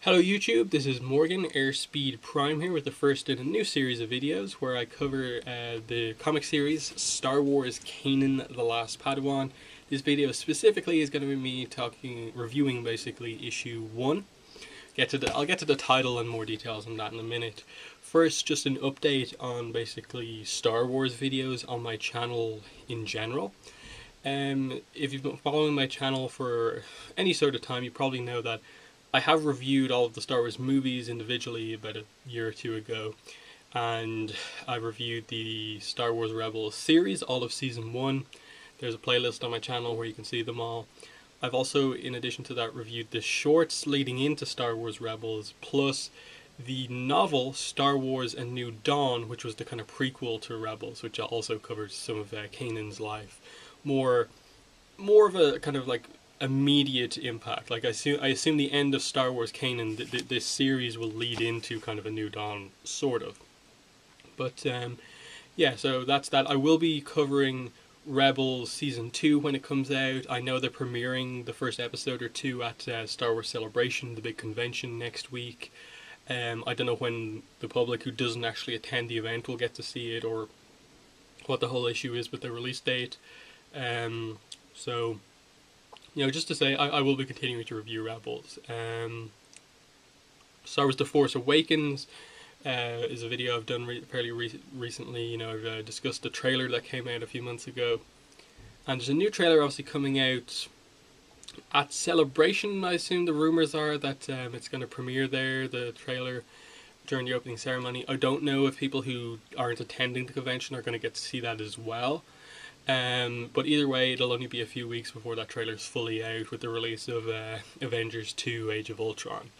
Hello YouTube, this is Morgan, Airspeed Prime here with the first in a new series of videos where I cover the comic series Star Wars Kanan The Last Padawan. This video specifically is going to be me reviewing basically issue 1. I'll get to the title and more details on that in a minute. First, just an update on basically Star Wars videos on my channel in general. If you've been following my channel for any sort of time, you probably know that I have reviewed all of the Star Wars movies individually about a year or two ago, and I reviewed the Star Wars Rebels series, all of season 1. There's a playlist on my channel where you can see them all. I've also, in addition to that, reviewed the shorts leading into Star Wars Rebels, plus the novel Star Wars A New Dawn, which was the kind of prequel to Rebels, which also covers some of Kanan's life. More of a kind of like immediate impact. Like I assume the end of Star Wars Kanan, this series will lead into kind of A New Dawn, sort of. But yeah, so that's that. I will be covering Rebels Season 2 when it comes out. I know they're premiering the first episode or two at Star Wars Celebration, the big convention next week. I don't know when the public who doesn't actually attend the event will get to see it, or what the whole issue is with the release date. So, you know, just to say, I will be continuing to review Rebels. Star Wars The Force Awakens is a video I've done fairly recently. You know, I've discussed the trailer that came out a few months ago. And there's a new trailer obviously coming out at Celebration. I assume the rumours are that it's going to premiere there, the trailer, during the opening ceremony. I don't know if people who aren't attending the convention are going to get to see that as well. But either way, it'll only be a few weeks before that trailer's fully out with the release of Avengers 2 Age of Ultron.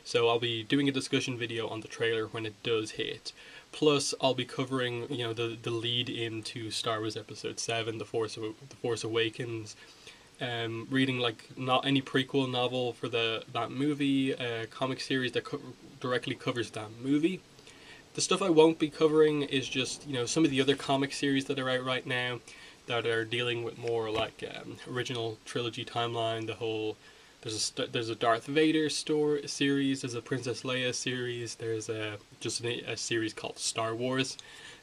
So I'll be doing a discussion video on the trailer when it does hit. Plus, I'll be covering, you know, the lead into Star Wars Episode 7, The Force Awakens. Reading like not any prequel novel for that movie, comic series that directly covers that movie. The stuff I won't be covering is just, you know, some of the other comic series that are out right now that are dealing with more like original trilogy timeline. There's a Darth Vader series, there's a Princess Leia series, there's just a series called Star Wars.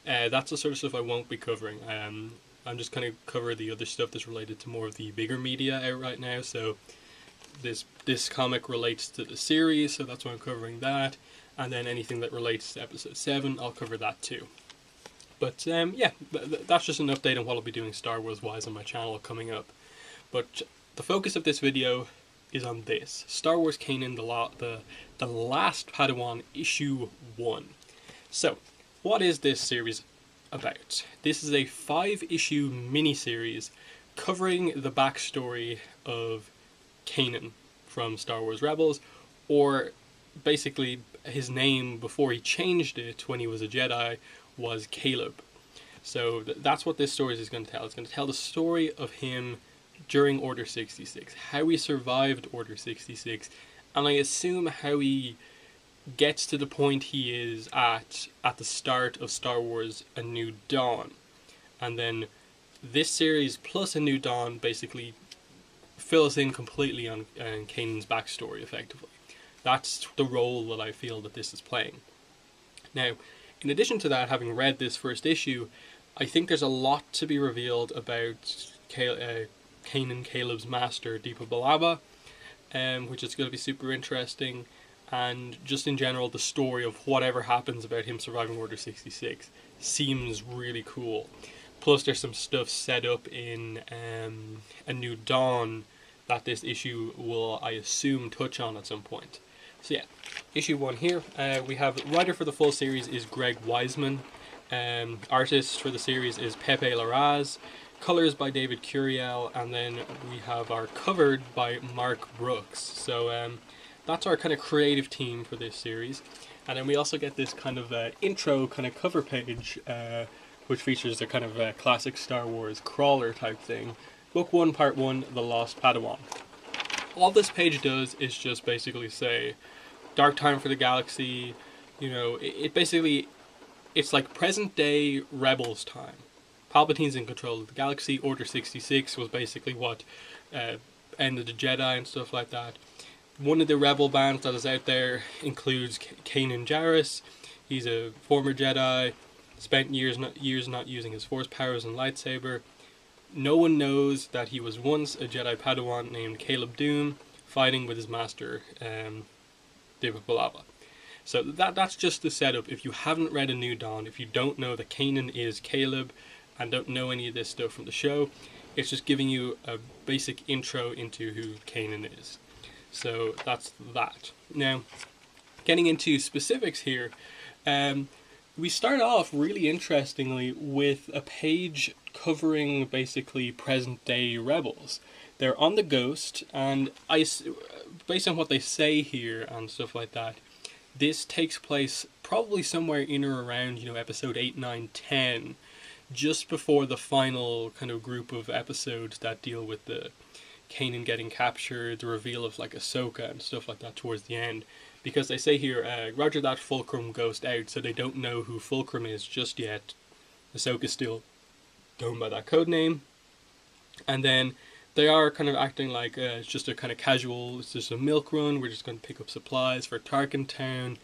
That's the sort of stuff I won't be covering. I'm just going to cover the other stuff that's related to more of the bigger media out right now. So this comic relates to the series, so that's why I'm covering that. And then anything that relates to Episode 7, I'll cover that too. But yeah, that's just an update on what I'll be doing Star Wars-wise on my channel coming up. But the focus of this video is on this. Star Wars Kanan The Last Padawan Issue 1. So, what is this series about? This is a 5-issue mini-series covering the backstory of Kanan from Star Wars Rebels, or basically his name before he changed it when he was a Jedi was Caleb. So that's what this story is going to tell. It's going to tell the story of him during Order 66, how he survived Order 66, and I assume how he gets to the point he is at the start of Star Wars A New Dawn. And then this series plus A New Dawn basically fill us in completely on Kanan's backstory, effectively. That's the role that I feel that this is playing. Now, in addition to that, having read this first issue, I think there's a lot to be revealed about Kanan, Caleb's master, Deepa Billaba, which is going to be super interesting, and just in general, the story of whatever happens about him surviving Order 66 seems really cool. Plus, there's some stuff set up in A New Dawn that this issue will, I assume, touch on at some point. So yeah, issue 1 here. We have writer for the full series is Greg Weisman. Artist for the series is Pepe Larraz. Colors by David Curiel, and then we have our covered by Mark Brooks. So that's our kind of creative team for this series. And then we also get this kind of intro kind of cover page, which features a kind of classic Star Wars crawler type thing. Book 1, Part 1, The Lost Padawan. All this page does is just basically say, dark time for the galaxy, you know, it's like present day Rebels time. Palpatine's in control of the galaxy. Order 66 was basically what ended the Jedi and stuff like that. One of the rebel bands that is out there includes Kanan Jarrus. He's a former Jedi, spent years not using his Force powers and lightsaber. No one knows that he was once a Jedi Padawan named Caleb Doom, fighting with his master, David Balaba. So that's just the setup. If you haven't read A New Dawn, if you don't know that Kanan is Caleb, and don't know any of this stuff from the show, it's just giving you a basic intro into who Kanan is. So that's that. Now, getting into specifics here, we start off really interestingly with a page covering basically present day rebels. They're on the Ghost, and based on what they say here and stuff like that, this takes place probably somewhere in or around, episode 8, 9, 10, just before the final kind of group of episodes that deal with the Kanan getting captured, the reveal of like Ahsoka and stuff like that towards the end. Because they say here, Roger that, Fulcrum Ghost out, so they don't know who Fulcrum is just yet. Ahsoka's still going by that code name. And then they are kind of acting like it's just a kind of casual, it's just a milk run, we're just going to pick up supplies for Tarkin Town,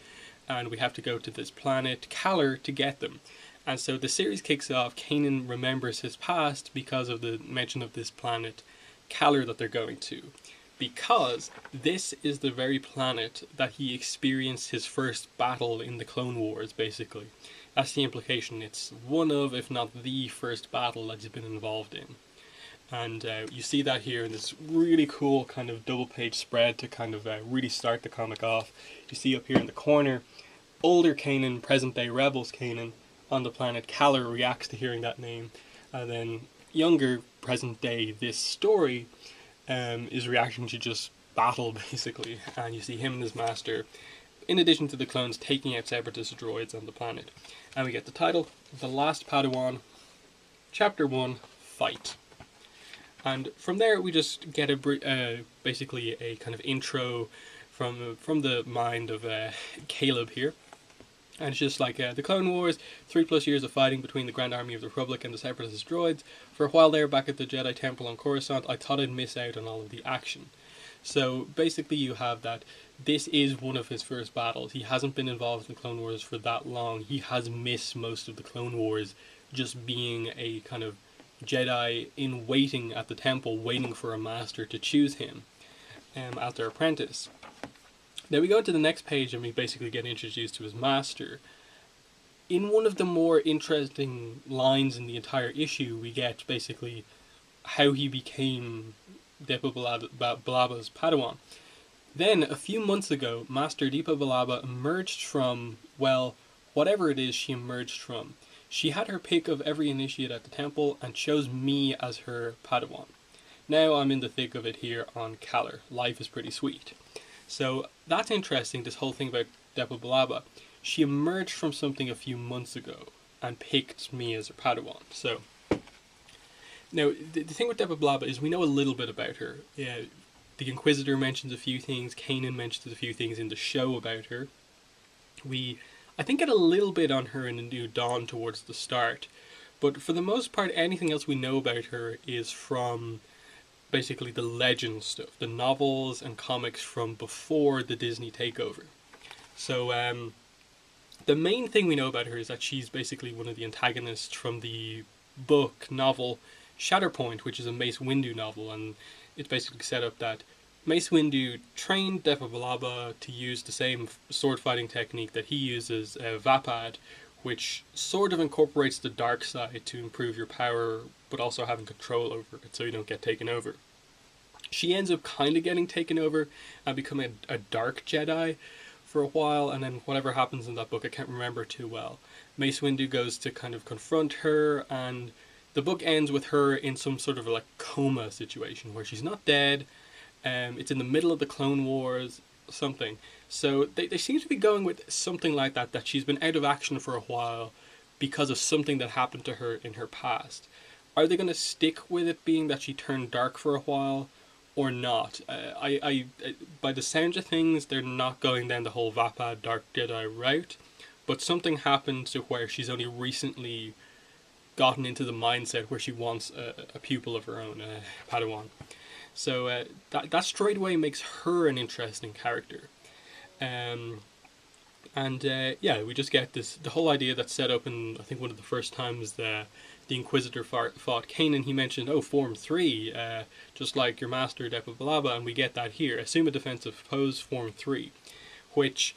and we have to go to this planet, Kaller, to get them. And so the series kicks off, Kanan remembers his past because of the mention of this planet, Kaller, that they're going to. Because this is the very planet that he experienced his first battle in the Clone Wars, basically. That's the implication. It's one of, if not the first battle that he's been involved in. And you see that here in this really cool kind of double-page spread to kind of really start the comic off. You see up here in the corner, older Kanan, present-day Rebels Kanan, on the planet Kaller reacts to hearing that name. And then younger, present-day, this story is reacting to just battle, basically. And you see him and his master, in addition to the clones, taking out separatist droids on the planet. And we get the title, The Last Padawan, Chapter 1, Fight. And from there we just get basically a kind of intro from the mind of Caleb here. And it's just like the Clone Wars, 3+ years of fighting between the Grand Army of the Republic and the Separatist droids. For a while there, back at the Jedi Temple on Coruscant, I thought I'd miss out on all of the action. So basically you have that this is one of his first battles. He hasn't been involved in the Clone Wars for that long. He has missed most of the Clone Wars, just being a kind of Jedi in waiting at the temple, waiting for a master to choose him as their apprentice. Now we go to the next page and we basically get introduced to his master. In one of the more interesting lines in the entire issue, we get basically how he became Depa Balaba's Padawan. Then, a few months ago, Master Depa Balaba emerged from, well, whatever it is she emerged from. She had her pick of every initiate at the temple and chose me as her Padawan. Now I'm in the thick of it here on Kaller. Life is pretty sweet. So that's interesting, this whole thing about Depa Balaba. She emerged from something a few months ago and picked me as her Padawan. So now the thing with Depa Balaba is we know a little bit about her. Yeah, the Inquisitor mentions a few things, Kanan mentions a few things in the show about her. We, I think, get a little bit on her in A New Dawn towards the start, but for the most part anything else we know about her is from basically the legend stuff, the novels and comics from before the Disney takeover. So the main thing we know about her is that she's basically one of the antagonists from the novel Shatterpoint, which is a Mace Windu novel, and it's basically set up that Mace Windu trained Depa Balaba to use the same sword fighting technique that he uses, Vapad, which sort of incorporates the dark side to improve your power, but also having control over it so you don't get taken over. She ends up kind of getting taken over and becoming a dark Jedi for a while, and then whatever happens in that book I can't remember too well. Mace Windu goes to kind of confront her, and the book ends with her in some sort of like coma situation where she's not dead. It's in the middle of the Clone Wars, something. So they seem to be going with something like that, that she's been out of action for a while because of something that happened to her in her past. Are they going to stick with it being that she turned dark for a while or not? By the sound of things, they're not going down the whole Vapad Dark Jedi route, but something happened to where she's only recently gotten into the mindset where she wants a pupil of her own, a Padawan. So that straight away makes her an interesting character. Um, and yeah, we just get the whole idea that's set up in, I think, one of the first times the Inquisitor fought Kanan. He mentioned, oh, Form 3, just like your master, Depa Billaba, and we get that here. Assume a defensive pose, Form 3, which,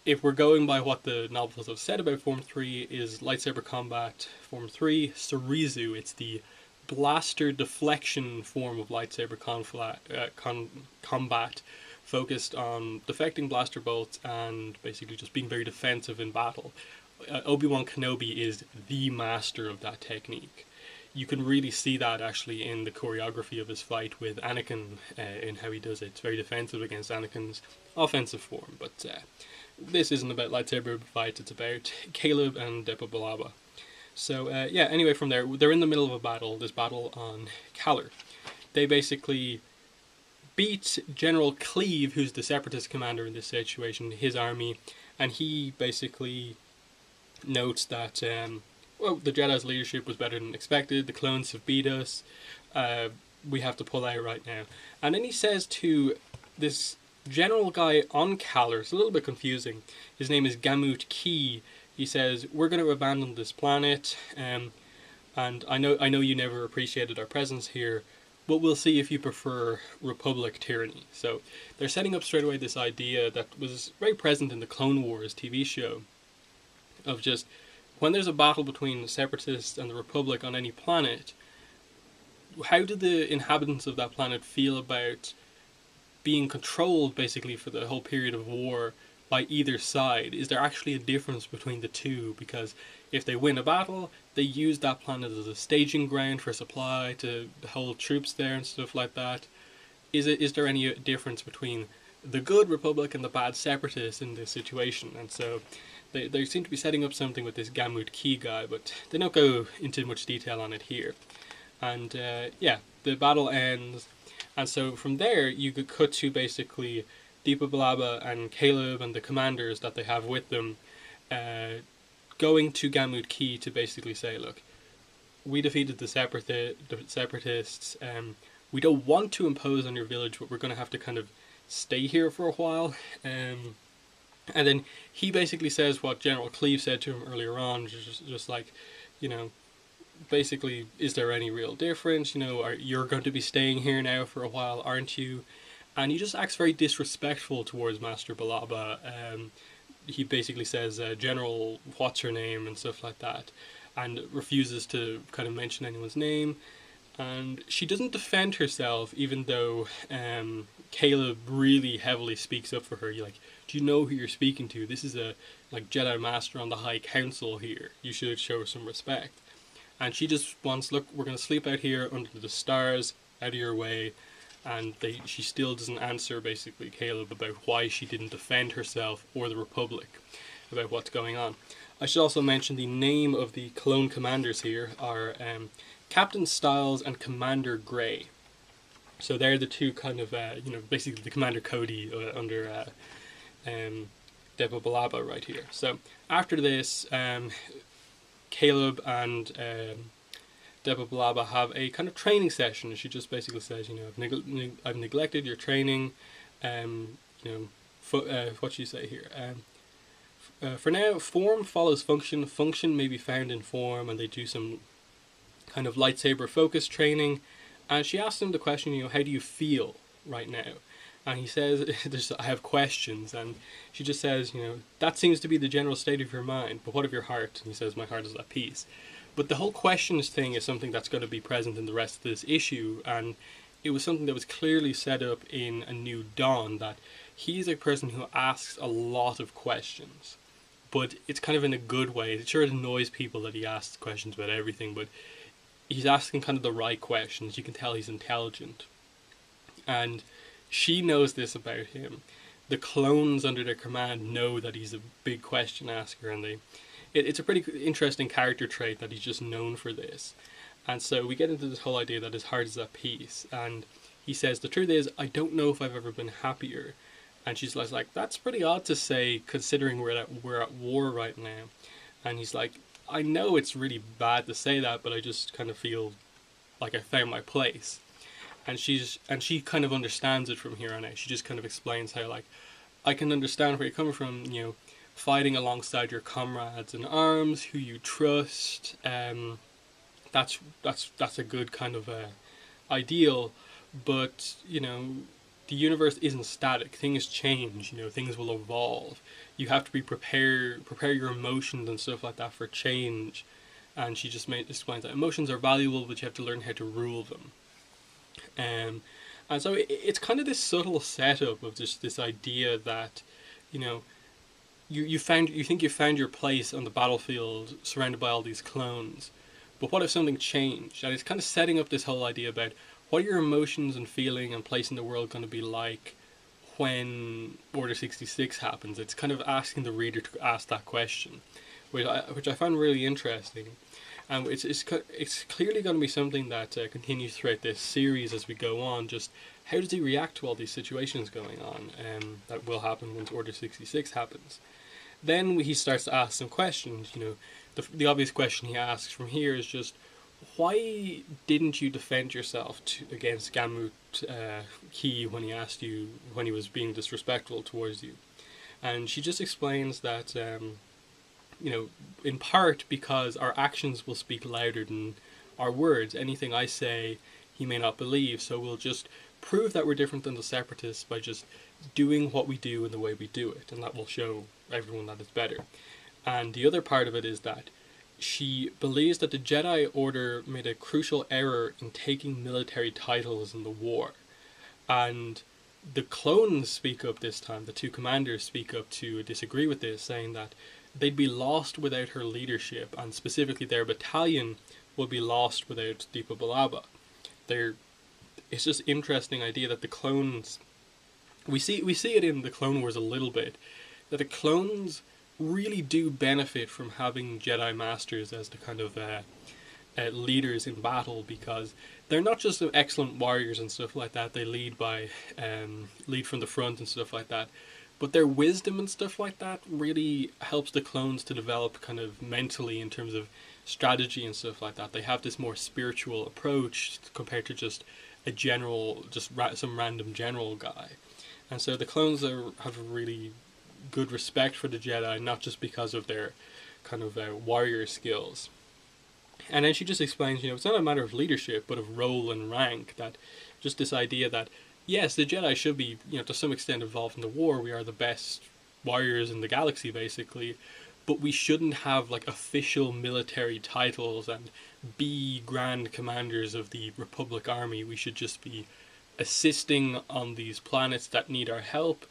if we're going by what the novels have said about Form 3, is lightsaber combat. Form 3, Surizu. It's the blaster deflection form of lightsaber combat, focused on deflecting blaster bolts and basically just being very defensive in battle. Obi-Wan Kenobi is the master of that technique. You can really see that actually in the choreography of his fight with Anakin, in how he does it. It's very defensive against Anakin's offensive form, but this isn't about lightsaber fights, it's about Caleb and Depa Billaba. So yeah, anyway, from there, they're in the middle of a battle, this battle on Kaller. They basically beat General Cleve, who's the Separatist commander in this situation, his army, and he basically notes that, well, the Jedi's leadership was better than expected, the clones have beat us, we have to pull out right now. And then he says to this general guy on Kaller, it's a little bit confusing, his name is Gamut Key, he says, we're going to abandon this planet, and I know you never appreciated our presence here, but we'll see if you prefer Republic tyranny. So they're setting up straight away this idea that was very present in the Clone Wars TV show, of just, when there's a battle between the Separatists and the Republic on any planet, how do the inhabitants of that planet feel about being controlled basically for the whole period of war by either side? Is there actually a difference between the two? Because if they win a battle, they use that planet as a staging ground for supply to hold troops there and stuff like that. Is there any difference between the good Republic and the bad Separatists in this situation? And so they seem to be setting up something with this Gamut Key guy, but they don't go into much detail on it here. And yeah, the battle ends, and so from there you could cut to basically Depa Billaba and Caleb and the commanders that they have with them going to Gamut Key to basically say, look, we defeated the Separatists, we don't want to impose on your village, but we're going to have to kind of stay here for a while. And then he basically says what General Cleve said to him earlier on, just like, you know, basically, is there any real difference? You know, you're going to be staying here now for a while, aren't you? And he just acts very disrespectful towards Master Billaba. He basically says, General, what's her name, and stuff like that, and refuses to kind of mention anyone's name. And she doesn't defend herself, even though Caleb really heavily speaks up for her. You're like, do you know who you're speaking to? This is a Jedi Master on the High Council here. You should show some respect. And she just wants, look, we're going to sleep out here under the stars, out of your way. And she still doesn't answer, basically, Caleb about why she didn't defend herself or the Republic, about what's going on. I should also mention the name of the clone commanders here are Captain Styles and Commander Gray. So they're the two kind of, basically the Commander Cody under Depa Billaba right here. So after this, Caleb and Depa Billaba have a kind of training session. She just basically says, I've neglected your training. What should you say here? For now, form follows function. Function may be found in form, and they do some kind of lightsaber focus training. And she asks him the question, how do you feel right now? And he says, I have questions. And she just says, that seems to be the general state of your mind, but what of your heart? And he says, my heart is at peace. But the whole questions thing is something that's going to be present in the rest of this issue, and it was something that was clearly set up in A New Dawn, that he's a person who asks a lot of questions, but it's kind of in a good way. It sure annoys people that he asks questions about everything, but he's asking kind of the right questions. You can tell he's intelligent. And she knows this about him. The clones under their command know that he's a big question asker, and it's a pretty interesting character trait that he's just known for this. And so we get into this whole idea that his heart is at peace, and he says, the truth is, I don't know if I've ever been happier. And she's like, that's pretty odd to say, considering we're at war right now. And he's like, I know it's really bad to say that, but I just kind of feel like I found my place. and she kind of understands it from here on out. She just kind of explains how, like, I can understand where you're coming from, you know, fighting alongside your comrades in arms who you trust. That's a good kind of ideal, but you know, the universe isn't static. Things change. You know, things will evolve. You have to be prepare your emotions and stuff like that for change. And she just explains that emotions are valuable, but you have to learn how to rule them. And so it's kind of this subtle setup of just this idea that, you know, you think you found your place on the battlefield surrounded by all these clones, but what if something changed? And it's kind of setting up this whole idea about what are your emotions and feeling and place in the world going to be like when Order 66 happens. It's kind of asking the reader to ask that question, which I found really interesting. And it's clearly going to be something that continues throughout this series as we go on. Just how does he react to all these situations going on that will happen once Order 66 happens? Then he starts to ask some questions. You know, the obvious question he asks from here is just, why didn't you defend yourself against Gamut Key when he was being disrespectful towards you? And she just explains that, you know, in part because our actions will speak louder than our words. Anything I say, he may not believe, so we'll just prove that we're different than the Separatists by just doing what we do and the way we do it, and that will show everyone that it's better. And the other part of it is that she believes that the Jedi Order made a crucial error in taking military titles in the war. And the clones speak up this time, the two commanders speak up to disagree with this, saying that they'd be lost without her leadership, and specifically their battalion would be lost without Deepa Billaba. It's just interesting idea that the clones, we see it in the Clone Wars a little bit, that the clones really do benefit from having Jedi Masters as the kind of leaders in battle, because they're not just excellent warriors and stuff like that. They lead from the front and stuff like that, but their wisdom and stuff like that really helps the clones to develop kind of mentally in terms of strategy and stuff like that. They have this more spiritual approach compared to just a general, some random general guy. And so the clones have a really good respect for the Jedi, not just because of their kind of warrior skills. And then she just explains, you know, it's not a matter of leadership, but of role and rank. That just this idea that, yes, the Jedi should be, you know, to some extent involved in the war. We are the best warriors in the galaxy, basically. But we shouldn't have, like, official military titles and be grand commanders of the Republic Army. We should just be assisting on these planets that need our help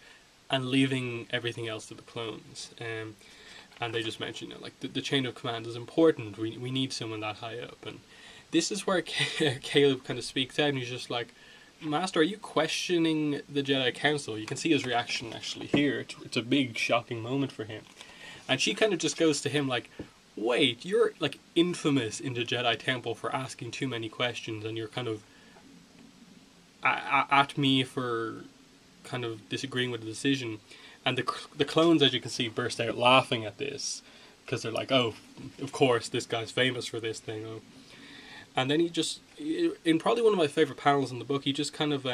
and leaving everything else to the clones. And they just mention, you know, like, the chain of command is important. We need someone that high up. And this is where Caleb kind of speaks out, and he's just like, Master, are you questioning the Jedi Council? You can see his reaction actually here. It's a big, shocking moment for him. And she kind of just goes to him like, wait, you're, like, infamous in the Jedi Temple for asking too many questions, and you're kind of at me for kind of disagreeing with the decision. And the clones, as you can see, burst out laughing at this, because they're like, oh, of course, this guy's famous for this thing. Oh. And then he just, in probably one of my favourite panels in the book, he just kind of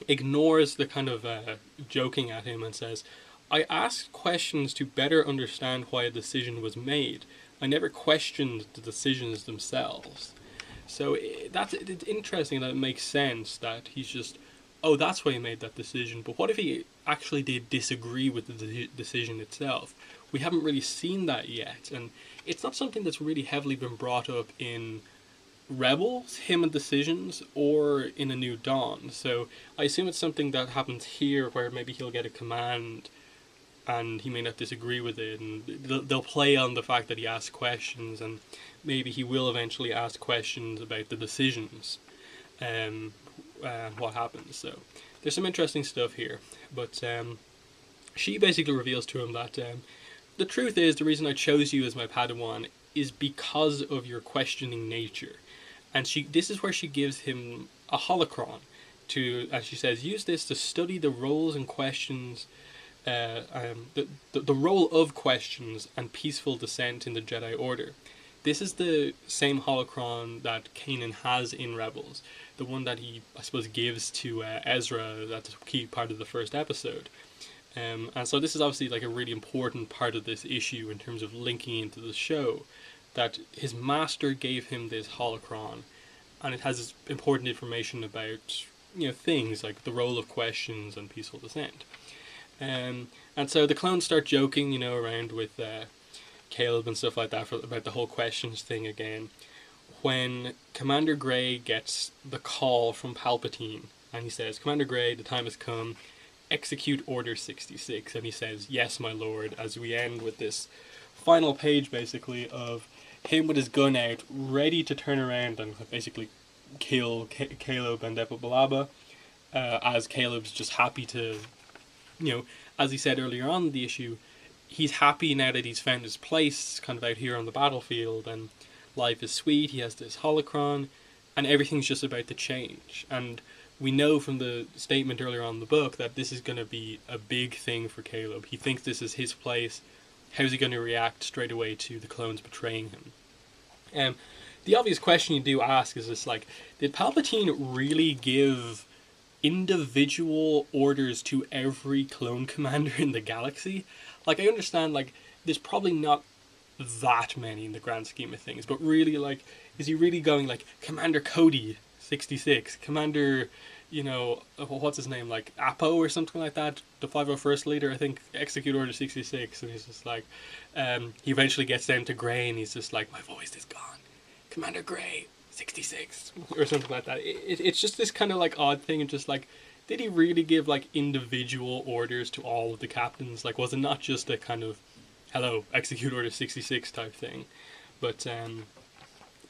ignores the kind of joking at him and says, I asked questions to better understand why a decision was made. I never questioned the decisions themselves. So it's interesting that it makes sense that he's just, oh, that's why he made that decision. But what if he actually did disagree with the decision itself? We haven't really seen that yet. And it's not something that's really heavily been brought up in Rebels, him and decisions, or in A New Dawn. So I assume it's something that happens here where maybe he'll get a command and he may not disagree with it, and they'll play on the fact that he asks questions, and maybe he will eventually ask questions about the decisions and what happens. So there's some interesting stuff here, but she basically reveals to him that the truth is, the reason I chose you as my Padawan is because of your questioning nature. And this is where she gives him a holocron to, as she says, use this to study the roles and questions, the role of questions and peaceful dissent in the Jedi Order. This is the same holocron that Kanan has in Rebels. the one that he, I suppose, gives to Ezra. That's a key part of the first episode. And so this is obviously like a really important part of this issue in terms of linking into the show, that his master gave him this holocron, and it has important information about, you know, things like the role of questions and peaceful dissent. And so the clones start joking, you know, around with Caleb and stuff like that about the whole questions thing again. When Commander Grey gets the call from Palpatine, and he says, "Commander Grey, the time has come. Execute Order 66." And he says, "Yes, my lord," as we end with this final page, basically, of him with his gun out, ready to turn around and basically kill Caleb and Depa Billaba, as Caleb's just happy to, you know, as he said earlier on in the issue, he's happy now that he's found his place kind of out here on the battlefield, and life is sweet, he has this holocron, and everything's just about to change. And we know from the statement earlier on in the book that this is going to be a big thing for Caleb. He thinks this is his place. How's he going to react straight away to the clones betraying him? The obvious question you do ask is this, like, did Palpatine really give individual orders to every clone commander in the galaxy? Like, I understand, like, there's probably not that many in the grand scheme of things, but really, like, is he really going, like, Commander Cody 66, Commander, you know, what's his name, like Apo or something like that, the 501st leader, I think, execute Order 66, and he's just like, he eventually gets down to Grey, and he's just like, "My voice is gone, Commander Grey 66, or something like that. It's just this kind of like odd thing, and just like, did he really give like individual orders to all of the captains? Like, was it not just a kind of, hello, execute Order 66 type thing? But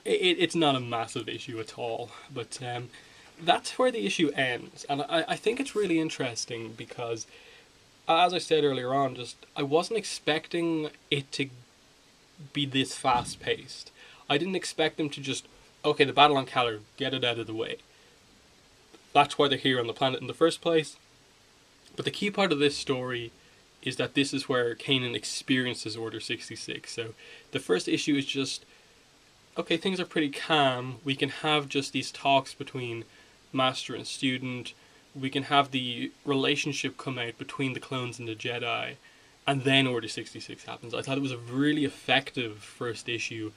it's not a massive issue at all, but that's where the issue ends. And I think it's really interesting because, as I said earlier on, just I wasn't expecting it to be this fast paced. I didn't expect them to just, okay, the battle on Kalar, get it out of the way. That's why they're here on the planet in the first place. But the key part of this story is that this is where Kanan experiences Order 66. So the first issue is just, okay, things are pretty calm. We can have just these talks between master and student. We can have the relationship come out between the clones and the Jedi. And then Order 66 happens. I thought it was a really effective first issue,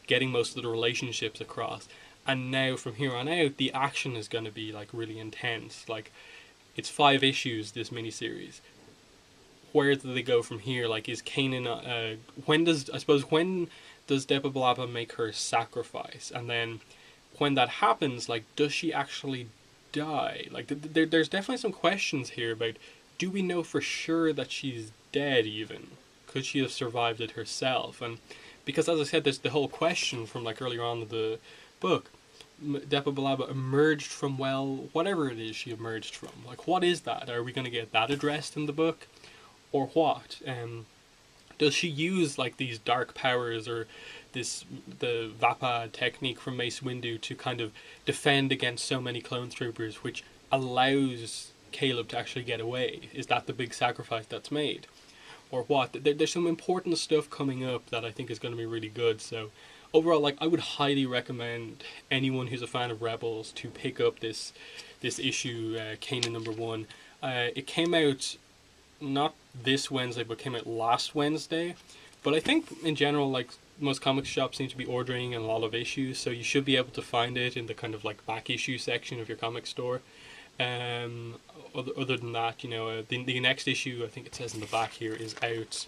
getting most of the relationships across. And now from here on out, the action is going to be like really intense. Like, it's 5 issues, this miniseries. Where do they go from here? Like, is Kanan, when does Depa Billaba make her sacrifice? And then when that happens, like, does she actually die? Like, there's definitely some questions here about, do we know for sure that she's dead even? Could she have survived it herself? And because, as I said, there's the whole question from like earlier on in the book, Depa Billaba emerged from, well, whatever it is she emerged from. Like, what is that? Are we going to get that addressed in the book? Or what? Does she use like these dark powers or the Vapa technique from Mace Windu to kind of defend against so many clone troopers, which allows Caleb to actually get away? Is that the big sacrifice that's made? Or what? There's some important stuff coming up that I think is going to be really good. So overall, like, I would highly recommend anyone who's a fan of Rebels to pick up this issue, Kanan #1. It came out not this Wednesday, but came out last Wednesday. But I think in general, like, most comic shops seem to be ordering a lot of issues, so you should be able to find it in the kind of like back issue section of your comic store. Other than that, you know, the next issue, I think it says in the back here, is out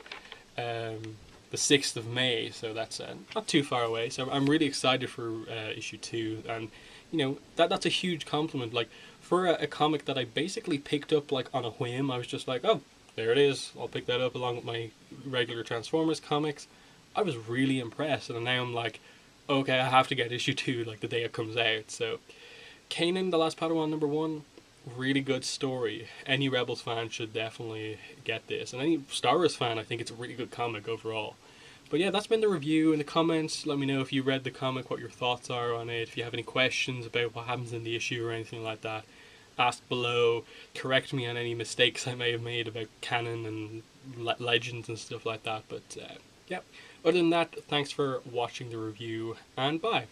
the 6th of May, so that's not too far away. So I'm really excited for issue 2, and you know, that's a huge compliment. Like, for a comic that I basically picked up like on a whim, I was just like, oh, there it is, I'll pick that up along with my regular Transformers comics. I was really impressed, and now I'm like, okay, I have to get issue 2 like the day it comes out. So Kanan The Last Padawan #1, really good story. Any Rebels fan should definitely get this, and any Star Wars fan, I think it's a really good comic overall. But yeah, that's been the review. In the comments, let me know if you read the comic, what your thoughts are on it. If you have any questions about what happens in the issue or anything like that, ask below. Correct me on any mistakes I may have made about canon and legends and stuff like that. But yeah, other than that, thanks for watching the review, and bye.